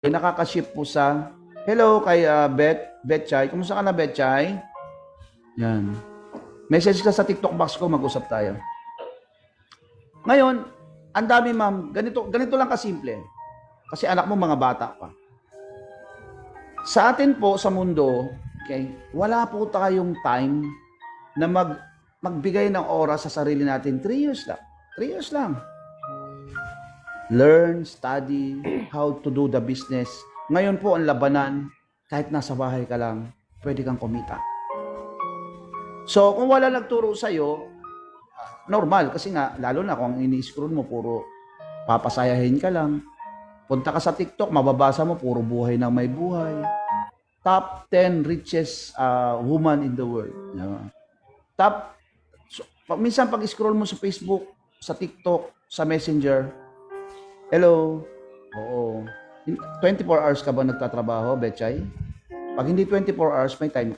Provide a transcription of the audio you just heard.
ay nakaka-ship po sa hello kay Betchay. Kumusta ka na, Betchay? Yan. Message ka sa TikTok box ko, mag-usap tayo. Ngayon, ang dami ma'am, ganito lang kasimple. Kasi anak mo mga bata pa. Sa atin po sa mundo, okay, wala po tayong time na magbigay ng oras sa sarili natin. 3 years lang. 3 years lang. Learn, study, how to do the business. Ngayon po ang labanan, kahit nasa bahay ka lang, pwede kang kumita. So, kung wala nagturo sa'yo, normal. Kasi nga, lalo na kung ini-scroll mo, puro papasayahin ka lang. Punta ka sa TikTok, mababasa mo, puro buhay na may buhay. Top 10 richest woman in the world. Minsan pag-scroll mo sa Facebook, sa TikTok, sa Messenger, hello, oo. 24 hours ka ba nagtatrabaho, Betchay? Pag hindi 24 hours, may time